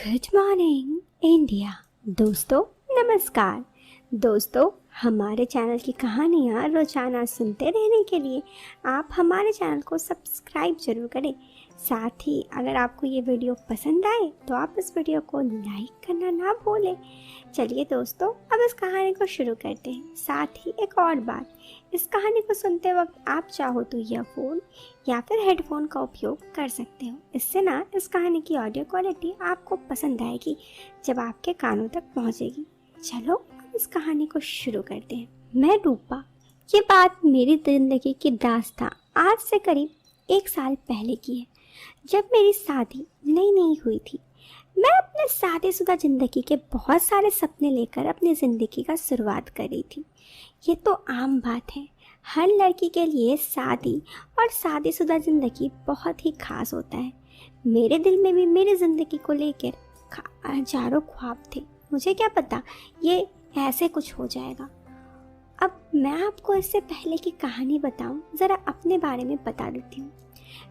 Good morning India. दोस्तों नमस्कार। दोस्तों हमारे चैनल की कहानियाँ रोजाना सुनते रहने के लिए आप हमारे चैनल को सब्सक्राइब जरूर करें। साथ ही अगर आपको ये वीडियो पसंद आए तो आप इस वीडियो को लाइक करना ना भूलें। चलिए दोस्तों अब इस कहानी को शुरू करते हैं। साथ ही एक और बात, इस कहानी को सुनते वक्त आप चाहो तो ईयरफोन या फिर हेडफोन का उपयोग कर सकते हो। इससे ना इस कहानी की ऑडियो क्वालिटी आपको पसंद आएगी जब आपके कानों तक पहुंचेगी। चलो अब इस कहानी को शुरू करते हैं। मैं रूपा। ये बात मेरी जिंदगी की दास्तां आज से करीब 1 साल पहले की है, जब मेरी शादी नई नई हुई थी। मैं अपने शादीशुदा ज़िंदगी के बहुत सारे सपने लेकर अपनी ज़िंदगी का शुरुआत कर रही थी। ये तो आम बात है, हर लड़की के लिए शादी और शादीशुदा ज़िंदगी बहुत ही खास होता है। मेरे दिल में भी मेरी ज़िंदगी को लेकर हजारों ख्वाब थे। मुझे क्या पता ये ऐसे कुछ हो जाएगा। अब मैं आपको इससे पहले की कहानी बताऊं, ज़रा अपने बारे में बता देती हूँ।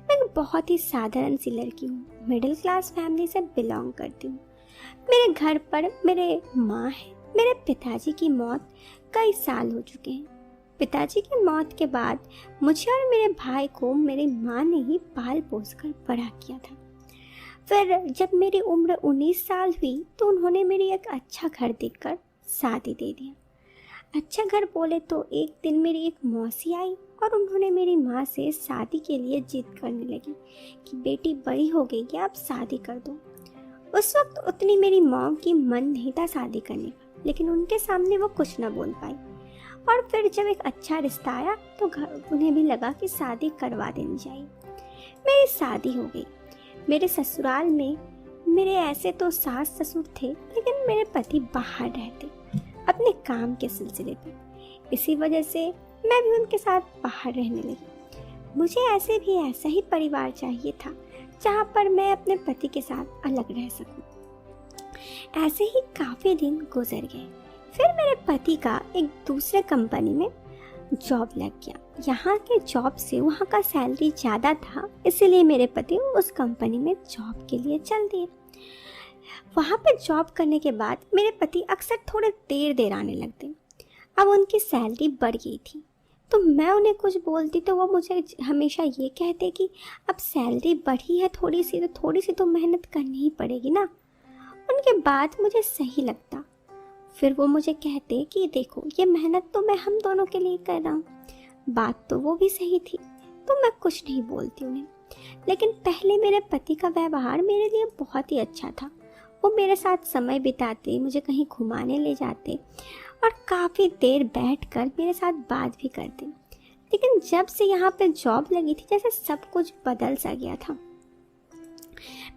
मैं एक बहुत ही साधारण सी लड़की हूँ, मिडिल क्लास फैमिली से बिलोंग करती हूँ। मेरे घर पर मेरे माँ है। मेरे पिताजी की मौत कई साल हो चुके हैं। पिताजी की मौत के बाद मुझे और मेरे भाई को मेरी माँ ने ही पाल पोस कर बड़ा किया था। फिर जब मेरी उम्र 19 साल हुई तो उन्होंने मेरी एक अच्छा घर देखकर शादी दे दिया। अच्छा घर बोले तो एक दिन मेरी एक मौसी आई और उन्होंने मेरी माँ से शादी के लिए जिद करने लगी कि बेटी बड़ी हो गई है, अब शादी कर दो। उस वक्त उतनी मेरी माँ की मन नहीं था शादी करने का, लेकिन उनके सामने वो कुछ ना बोल पाई। और फिर जब एक अच्छा रिश्ता आया तो उन्हें भी लगा कि शादी करवा देनी चाहिए। मेरी शादी हो गई। मेरे ससुराल में मेरे ऐसे तो सास ससुर थे, लेकिन मेरे पति बाहर रहते अपने काम के सिलसिले पे। इसी वजह से मैं भी उनके साथ बाहर रहने लगी। मुझे ऐसे भी ऐसा ही परिवार चाहिए था जहाँ पर मैं अपने पति के साथ अलग रह सकूं। ऐसे ही काफ़ी दिन गुजर गए। फिर मेरे पति का एक दूसरे कंपनी में जॉब लग गया। यहाँ के जॉब से वहाँ का सैलरी ज़्यादा था, इसीलिए मेरे पति उस कंपनी में जॉब के लिए चल दिए। वहाँ पे जॉब करने के बाद मेरे पति अक्सर थोड़े देर आने लगते। अब उनकी सैलरी बढ़ गई थी तो मैं उन्हें कुछ बोलती तो वो मुझे हमेशा ये कहते कि अब सैलरी बढ़ी है थोड़ी सी तो मेहनत करनी ही पड़ेगी ना। उनके बात मुझे सही लगता। फिर वो मुझे कहते कि देखो ये मेहनत तो मैं हम दोनों के लिए कर रहा हूँ। बात तो वो भी सही थी, तो मैं कुछ नहीं बोलती उन्हें। लेकिन पहले मेरे पति का व्यवहार मेरे लिए बहुत ही अच्छा था। वो मेरे साथ समय बिताते, मुझे कहीं घुमाने ले जाते और काफ़ी देर बैठकर मेरे साथ बात भी करते। लेकिन जब से यहाँ पे जॉब लगी थी जैसे सब कुछ बदल सा गया था।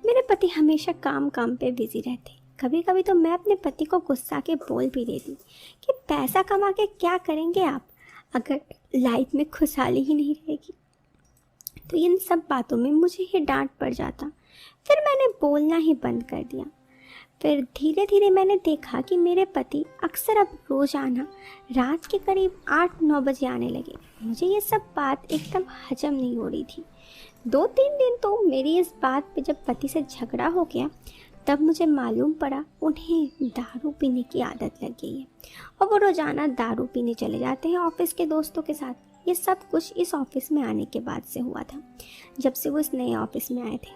मेरे पति हमेशा काम पे बिजी रहते। कभी कभी तो मैं अपने पति को गुस्सा के बोल भी देती कि पैसा कमा के क्या करेंगे आप, अगर लाइफ में खुशहाली ही नहीं रहेगी। तो इन सब बातों में मुझे ही डांट पड़ जाता। फिर मैंने बोलना ही बंद कर दिया। फिर धीरे धीरे मैंने देखा कि मेरे पति अक्सर अब रोजाना रात के करीब 8-9 बजे आने लगे। मुझे ये सब बात एकदम हजम नहीं हो रही थी। 2-3 दिन तो मेरी इस बात पे जब पति से झगड़ा हो गया तब मुझे मालूम पड़ा उन्हें दारू पीने की आदत लग गई है और वो रोजाना दारू पीने चले जाते हैं ऑफिस के दोस्तों के साथ। ये सब कुछ इस ऑफिस में आने के बाद से हुआ था, जब से वो इस नए ऑफिस में आए थे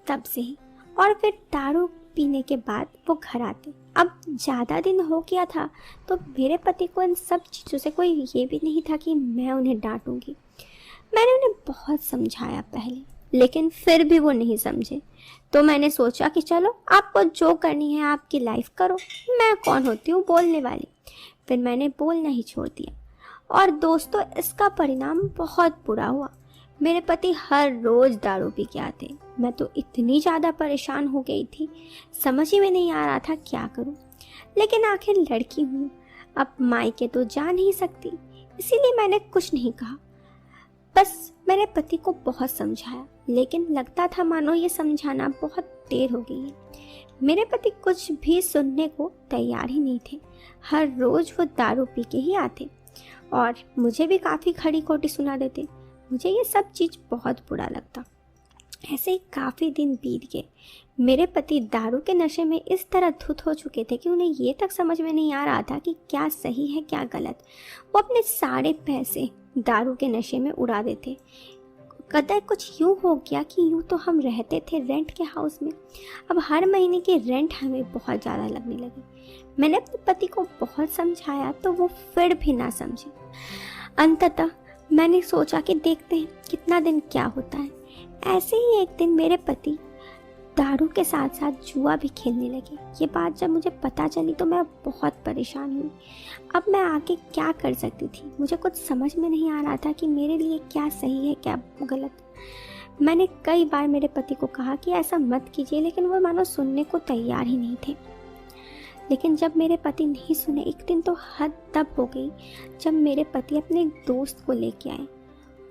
तब से ही। और फिर दारू पीने के बाद वो घर आते। अब ज़्यादा दिन हो गया था तो मेरे पति को इन सब चीज़ों से कोई ये भी नहीं था कि मैं उन्हें डांटूंगी। मैंने उन्हें बहुत समझाया पहले, लेकिन फिर भी वो नहीं समझे। तो मैंने सोचा कि चलो आपको जो करनी है आपकी लाइफ करो, मैं कौन होती हूँ बोलने वाली। फिर मैंने बोलना ही छोड़ दिया। और दोस्तों इसका परिणाम बहुत बुरा हुआ। मेरे पति हर रोज़ दारू पी के आते। मैं तो इतनी ज़्यादा परेशान हो गई थी, समझ ही में नहीं आ रहा था क्या करूं। लेकिन आखिर लड़की हूँ, अब मायके तो जा नहीं सकती, इसीलिए मैंने कुछ नहीं कहा। बस मैंने पति को बहुत समझाया, लेकिन लगता था मानो ये समझाना बहुत देर हो गई है। मेरे पति कुछ भी सुनने को तैयार ही नहीं थे। हर रोज़ वो दारू पी के ही आते और मुझे भी काफ़ी खड़ी खोटी सुना देते। मुझे ये सब चीज़ बहुत बुरा लगता। ऐसे ही काफ़ी दिन बीत गए। मेरे पति दारू के नशे में इस तरह धुत हो चुके थे कि उन्हें ये तक समझ में नहीं आ रहा था कि क्या सही है क्या गलत। वो अपने सारे पैसे दारू के नशे में उड़ा देते। कदर कुछ यूँ हो गया कि यूँ तो हम रहते थे रेंट के हाउस में, अब हर महीने की रेंट हमें बहुत ज़्यादा लगने लगी। मैंने अपने पति को बहुत समझाया तो वो फिर भी ना समझे। अंततः मैंने सोचा कि देखते हैं कितना दिन क्या होता है। ऐसे ही एक दिन मेरे पति दारू के साथ साथ जुआ भी खेलने लगे। ये बात जब मुझे पता चली तो मैं बहुत परेशान हुई। अब मैं आगे क्या कर सकती थी, मुझे कुछ समझ में नहीं आ रहा था कि मेरे लिए क्या सही है क्या गलत। मैंने कई बार मेरे पति को कहा कि ऐसा मत कीजिए, लेकिन वो मानो सुनने को तैयार ही नहीं थे। लेकिन जब मेरे पति नहीं सुने, एक दिन तो हद तब हो गई जब मेरे पति अपने एक दोस्त को लेके आए।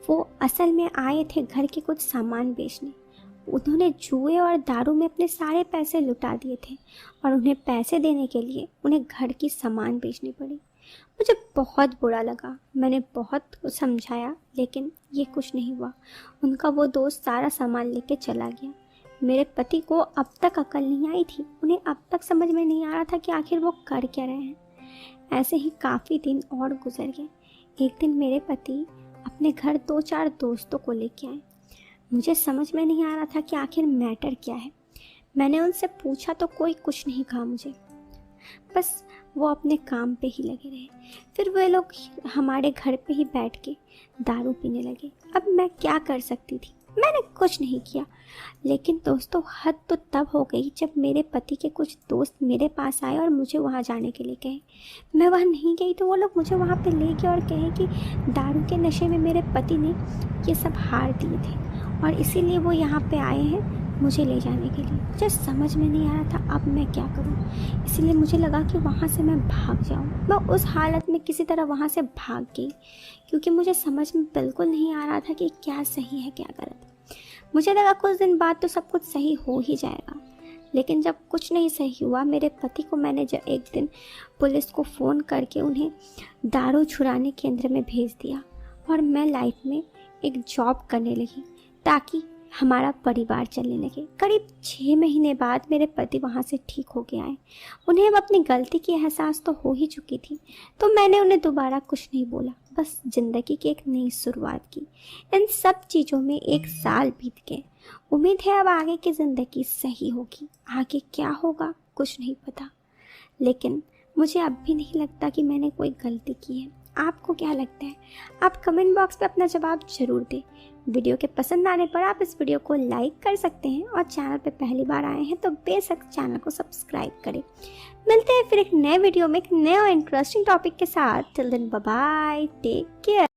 वो असल में आए थे घर के कुछ सामान बेचने। उन्होंने जुए और दारू में अपने सारे पैसे लुटा दिए थे और उन्हें पैसे देने के लिए उन्हें घर की सामान बेचनी पड़ी। मुझे बहुत बुरा लगा। मैंने बहुत समझाया लेकिन ये कुछ नहीं हुआ। उनका वो दोस्त सारा सामान लेके चला गया। मेरे पति को अब तक अकल नहीं आई थी। उन्हें अब तक समझ में नहीं आ रहा था कि आखिर वो कर क्या रहे हैं। ऐसे ही काफ़ी दिन और गुजर गए। एक दिन मेरे पति अपने घर 2-4 दोस्तों को लेके आए। मुझे समझ में नहीं आ रहा था कि आखिर मैटर क्या है। मैंने उनसे पूछा तो कोई कुछ नहीं कहा मुझे, बस वो अपने काम पे ही लगे रहे। फिर वे लोग हमारे घर पे ही बैठ के दारू पीने लगे। अब मैं क्या कर सकती थी, मैंने कुछ नहीं किया। लेकिन दोस्तों हद तो तब हो गई जब मेरे पति के कुछ दोस्त मेरे पास आए और मुझे वहाँ जाने के लिए कहे। मैं वहाँ नहीं गई तो वो लोग मुझे वहाँ पे ले गए और कहे कि दारू के नशे में मेरे पति ने ये सब हार दिए थे और इसीलिए वो यहाँ पे आए हैं मुझे ले जाने के लिए। मुझे समझ में नहीं आ रहा था अब मैं क्या करूँ। इसलिए मुझे लगा कि वहाँ से मैं भाग जाऊँ। मैं उस हालत में किसी तरह वहाँ से भाग गई क्योंकि मुझे समझ में बिल्कुल नहीं आ रहा था कि क्या सही है क्या गलत। मुझे लगा कुछ दिन बाद तो सब कुछ सही हो ही जाएगा, लेकिन जब कुछ नहीं सही हुआ, मेरे पति को मैंने जब एक दिन पुलिस को फ़ोन करके उन्हें दारू छुड़ाने केंद्र में भेज दिया और मैं लाइफ में एक जॉब करने लगी ताकि हमारा परिवार चलने लगे। करीब 6 महीने बाद मेरे पति वहाँ से ठीक हो गए आए। उन्हें अब अपनी गलती की एहसास तो हो ही चुकी थी, तो मैंने उन्हें दोबारा कुछ नहीं बोला, बस ज़िंदगी की एक नई शुरुआत की। इन सब चीज़ों में 1 साल बीत गए। उम्मीद है अब आगे की ज़िंदगी सही होगी। आगे क्या होगा कुछ नहीं पता, लेकिन मुझे अब भी नहीं लगता कि मैंने कोई गलती की है। आपको क्या लगता है? आप कमेंट बॉक्स पे अपना जवाब ज़रूर दें। वीडियो के पसंद आने पर आप इस वीडियो को लाइक कर सकते हैं और चैनल पे पहली बार आए हैं तो बेशक चैनल को सब्सक्राइब करें। मिलते हैं फिर एक नए वीडियो में एक नए और इंटरेस्टिंग टॉपिक के साथ। Till then bye bye, take care.